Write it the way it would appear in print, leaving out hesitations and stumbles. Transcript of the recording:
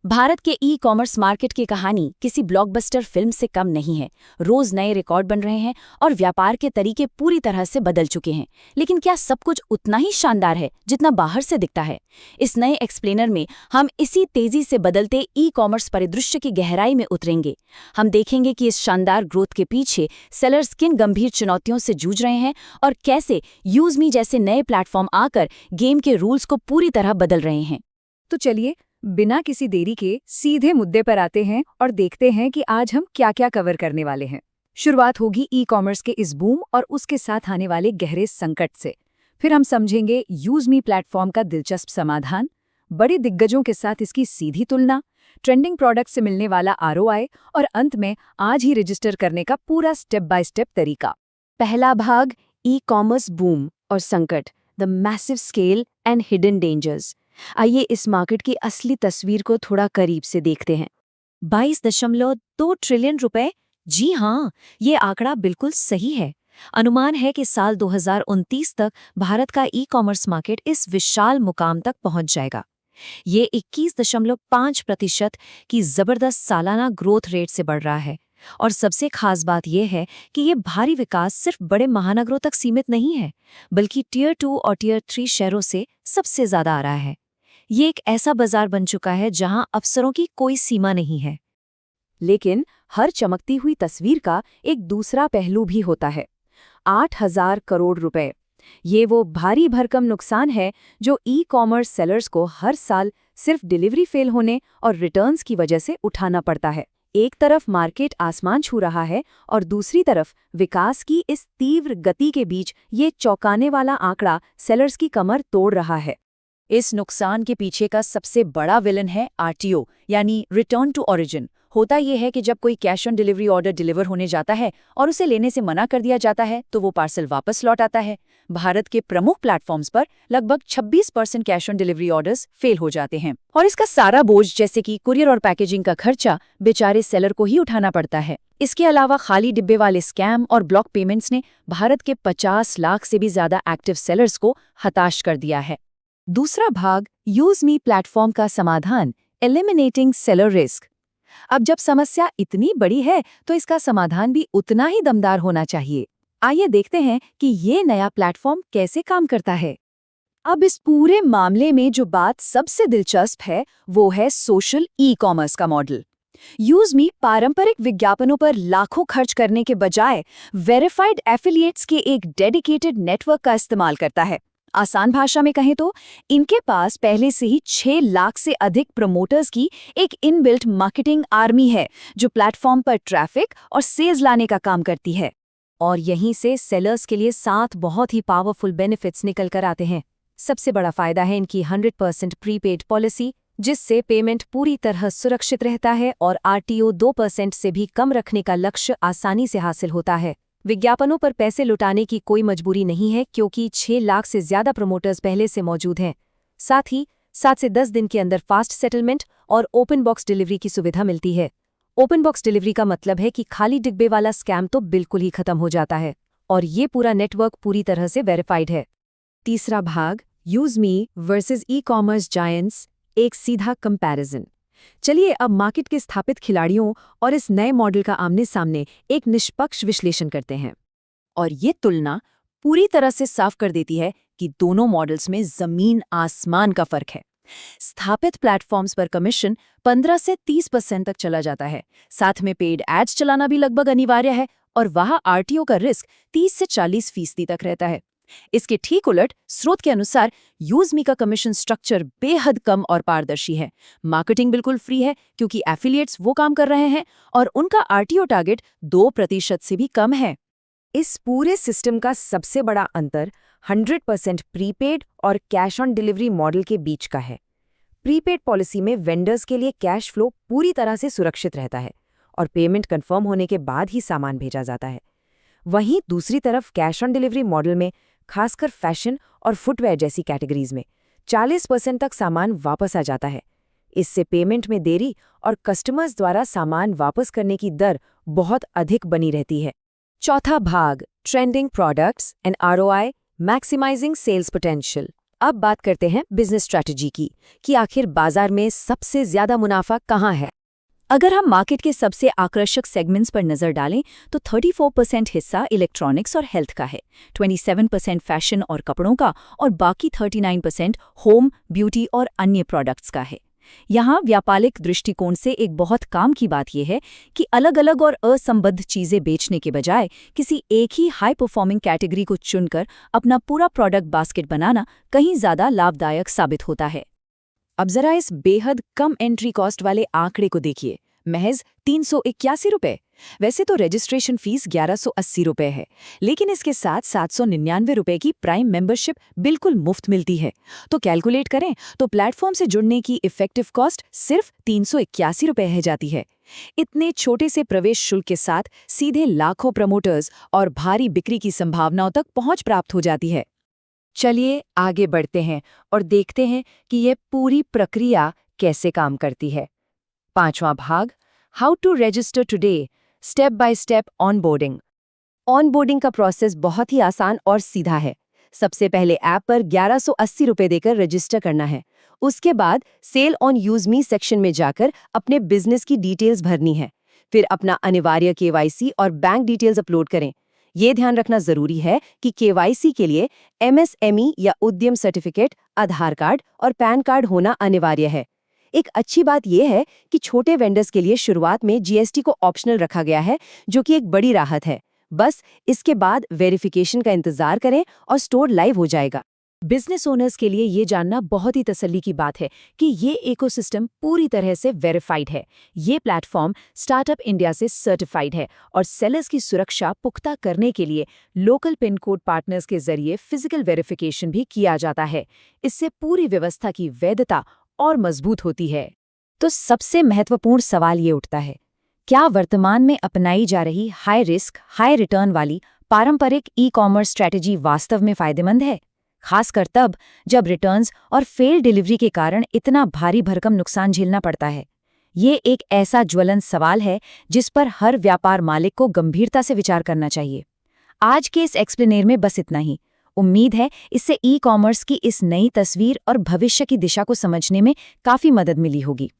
भारत के e commerce market की कहानी किसी ब्लॉकबस्टर फिल्म से कम नहीं है। रोज नए रिकॉर्ड बन रहे हैं और व्यापार के तरीके पूरी तरह से बदल चुके हैं। लेकिन क्या सब कुछ उतना ही शानदार है जितना बाहर से दिखता है? इस नए एक्सप्लेनर में हम इसी तेजी से बदलते ई कॉमर्स परिदृश्य की गहराई में उतरेंगे। हम देखेंगे कि इस शानदार ग्रोथ के पीछे सेलर्स किन गंभीर चुनौतियों से जूझ रहे हैं और कैसे यूज मी जैसे नए प्लेटफॉर्म आकर गेम के रूल्स को पूरी तरह बदल रहे हैं। तो चलिए बिना किसी देरी के सीधे मुद्दे पर आते हैं और देखते हैं कि आज हम क्या क्या कवर करने वाले हैं। शुरुआत होगी ई कॉमर्स के इस बूम और उसके साथ आने वाले गहरे संकट से। फिर हम समझेंगे यूज मी प्लेटफॉर्म का दिलचस्प समाधान, बड़े दिग्गजों के साथ इसकी सीधी तुलना, ट्रेंडिंग प्रोडक्ट से मिलने वाला आरओआई और अंत में आज ही रजिस्टर करने का पूरा स्टेप बाय स्टेप तरीका। पहला भाग, ई कॉमर्स बूम और संकट, the massive scale and hidden dangers. आइए इस मार्केट की असली तस्वीर को थोड़ा करीब से देखते हैं। 22.2 ट्रिलियन रुपए। जी हाँ, ये आंकड़ा बिल्कुल सही है। अनुमान है कि साल 2029 तक भारत का ई कॉमर्स मार्केट इस विशाल मुकाम तक पहुंच जाएगा। ये 21.5% की जबरदस्त सालाना ग्रोथ रेट से बढ़ रहा है। और सबसे खास बात यह है कि ये भारी विकास सिर्फ बड़े महानगरों तक सीमित नहीं है, बल्कि टियर 2 और टियर 3 शहरों से सबसे ज्यादा आ रहा है। ये एक ऐसा बाजार बन चुका है जहां अवसरों की कोई सीमा नहीं है। लेकिन हर चमकती हुई तस्वीर का एक दूसरा पहलू भी होता है। 8,000 करोड़ रुपए, ये वो भारी भरकम नुकसान है जो ई कॉमर्स सेलर्स को हर साल सिर्फ डिलीवरी फेल होने और रिटर्न्स की वजह से उठाना पड़ता है। एक तरफ मार्केट आसमान छू रहा है और दूसरी तरफ विकास की इस तीव्र गति के बीच ये चौंकाने वाला आंकड़ा सेलर्स की कमर तोड़ रहा है। इस नुकसान के पीछे का सबसे बड़ा विलन है आरटीओ, यानी रिटर्न टू ओरिजिन। होता यह है कि जब कोई cash on delivery order deliver होने जाता है और उसे लेने से मना कर दिया जाता है तो वो पार्सल वापस लौट आता है। भारत के प्रमुख प्लेटफॉर्म्स पर लगभग 26% cash on delivery orders fail हो जाते हैं और इसका सारा बोझ जैसे कि कुरियर और पैकेजिंग का खर्चा बेचारे सेलर को ही उठाना पड़ता है। इसके अलावा खाली डिब्बे वाले स्कैम और ब्लॉक पेमेंट्स ने भारत के 50 लाख से भी ज्यादा एक्टिव सेलर्स को हताश कर दिया है। दूसरा भाग, यूज मी प्लेटफॉर्म का समाधान, एलिमिनेटिंग सेलर रिस्क। अब जब समस्या इतनी बड़ी है तो इसका समाधान भी उतना ही दमदार होना चाहिए। आइए देखते हैं कि ये नया प्लेटफॉर्म कैसे काम करता है। अब इस पूरे मामले में जो बात सबसे दिलचस्प है वो है सोशल ई कॉमर्स का मॉडल। यूज मी पारंपरिक विज्ञापनों पर लाखों खर्च करने के बजाय वेरीफाइड एफिलिएट्स के एक डेडिकेटेड नेटवर्क का इस्तेमाल करता है। आसान भाषा में कहें तो इनके पास पहले से ही 6 लाख से अधिक प्रमोटर्स की एक इनबिल्ट मार्केटिंग आर्मी है जो प्लेटफॉर्म पर ट्रैफिक और सेल्स लाने का काम करती है। और यहीं से सेलर्स के लिए 7 बहुत ही पावरफुल बेनिफिट्स निकल कर आते हैं। सबसे बड़ा फायदा है इनकी 100% प्रीपेड पॉलिसी, जिससे पेमेंट पूरी तरह सुरक्षित रहता है और आरटीओ 2% से भी कम रखने का लक्ष्य आसानी से हासिल होता है। विज्ञापनों पर पैसे लुटाने की कोई मजबूरी नहीं है क्योंकि 6 लाख से ज्यादा प्रमोटर्स पहले से मौजूद हैं। साथ ही 7 से 10 दिन के अंदर फास्ट सेटलमेंट और ओपन बॉक्स डिलीवरी की सुविधा मिलती है। ओपन बॉक्स डिलीवरी का मतलब है कि खाली डिब्बे वाला स्कैम तो बिल्कुल ही खत्म हो जाता है और ये पूरा नेटवर्क पूरी तरह से वेरीफाइड है। तीसरा भाग, use me versus e commerce giants, एक सीधा कंपैरिजन। चलिए अब मार्केट के स्थापित खिलाड़ियों और इस नए मॉडल का आमने सामने एक निष्पक्ष विश्लेषण करते हैं। और ये तुलना पूरी तरह से साफ कर देती है कि दोनों मॉडल्स में जमीन आसमान का फर्क है। स्थापित प्लेटफॉर्म्स पर कमीशन 15 से 30% तक चला जाता है। साथ में पेड एड्स चलाना भी लगभग अनिवार्य है और वहाँ आरटीओ का रिस्क 30 से 40% तक रहता है। इसके ठीक उलट स्रोत के अनुसार यूज मी का कमीशन स्ट्रक्चर बेहद कम और पारदर्शी है। मार्केटिंग बिल्कुल फ्री है क्योंकि एफिलिएट्स वो काम कर रहे हैं और उनका आरटीओ टारगेट 2% से भी कम है। इस पूरे सिस्टम का सबसे बड़ा अंतर 100% प्रीपेड और कैश ऑन डिलीवरी मॉडल के बीच का है। प्रीपेड पॉलिसी में वेंडर्स के लिए कैश फ्लो पूरी तरह से सुरक्षित रहता है और पेमेंट कंफर्म होने के बाद ही सामान भेजा जाता है। वहीं दूसरी तरफ कैश ऑन डिलीवरी मॉडल में खासकर फैशन और फुटवेयर जैसी कैटेगरीज में 40% तक सामान वापस आ जाता है। इससे पेमेंट में देरी और कस्टमर्स द्वारा सामान वापस करने की दर बहुत अधिक बनी रहती है। चौथा भाग, trending products and ROI, maximising sales potential. अब बात करते हैं बिजनेस स्ट्रैटेजी की कि आखिर बाजार में सबसे ज्यादा मुनाफा कहाँ है। अगर हम मार्केट के सबसे आकर्षक सेगमेंट्स पर नजर डालें तो 34% हिस्सा इलेक्ट्रॉनिक्स और हेल्थ का है, 27% फैशन और कपड़ों का और बाकी 39% होम, ब्यूटी और अन्य प्रोडक्ट्स का है। यहाँ व्यापारिक दृष्टिकोण से एक बहुत काम की बात यह है कि अलग-अलग और असंबद्ध चीजें बेचने के बजाय किसी एक ही हाई परफॉर्मिंग कैटेगरी को चुनकर अपना पूरा प्रोडक्ट बास्केट बनाना कहीं ज्यादा लाभदायक साबित होता है। अब जरा इस बेहद कम एंट्री कॉस्ट वाले आंकड़े को देखिए, महज 381 रुपए। वैसे तो रजिस्ट्रेशन फीस 1180 रुपए है, लेकिन इसके साथ 799 रुपए की प्राइम मेंबरशिप बिल्कुल मुफ्त मिलती है। तो कैलकुलेट करें तो प्लेटफॉर्म से जुड़ने की इफेक्टिव कॉस्ट सिर्फ 381 रुपए है जाती है। इतने छोटे से प्रवेश शुल्क के साथ सीधे लाखों प्रमोटर्स और भारी बिक्री की संभावनाओं तक पहुंच प्राप्त हो जाती है। चलिए आगे बढ़ते हैं और देखते हैं कि यह पूरी प्रक्रिया कैसे काम करती है। 5वां भाग, how to register today, step by step onboarding. Onboarding का प्रोसेस बहुत ही आसान और सीधा है। सबसे पहले ऐप पर 1180 रुपए देकर रजिस्टर करना है। उसके बाद sell on use me section में जाकर अपने बिजनेस की डिटेल्स भरनी है। फिर अपना अनिवार्य केवाईसी और बैंक डिटेल्स अपलोड करें। ये ध्यान रखना जरूरी है कि केवाईसी के लिए एमएसएमई या उद्यम सर्टिफिकेट, आधार कार्ड और पैन कार्ड होना अनिवार्य है। एक अच्छी बात यह है कि छोटे वेंडर्स के लिए शुरुआत में जीएसटी को ऑप्शनल रखा गया है, जो कि एक बड़ी राहत है। बस इसके बाद वेरिफिकेशन का इंतजार करें और स्टोर लाइव हो जाएगा। बिजनेस ओनर्स के लिए ये जानना बहुत ही तसल्ली की बात है कि ये इकोसिस्टम पूरी तरह से वेरीफाइड है। ये प्लेटफॉर्म स्टार्टअप इंडिया से सर्टिफाइड है और सेलर्स की सुरक्षा पुख्ता करने के लिए लोकल पिन कोड पार्टनर्स के जरिए फिजिकल वेरिफिकेशन भी किया जाता है। इससे पूरी व्यवस्था की वैधता और मजबूत होती है। तो सबसे महत्वपूर्ण सवाल ये उठता है, क्या वर्तमान में अपनाई जा रही हाई रिस्क, हाई रिटर्न वाली पारंपरिक ई कॉमर्स स्ट्रैटेजी वास्तव में फायदेमंद है? खासकर तब जब रिटर्न्स और फेल डिलीवरी के कारण इतना भारी भरकम नुकसान झेलना पड़ता है। ये एक ऐसा ज्वलंत सवाल है जिस पर हर व्यापार मालिक को गंभीरता से विचार करना चाहिए। आज के इस एक्सप्लेनेर में बस इतना ही। उम्मीद है इससे ई कॉमर्स की इस नई तस्वीर और भविष्य की दिशा को समझने में काफी मदद मिली होगी।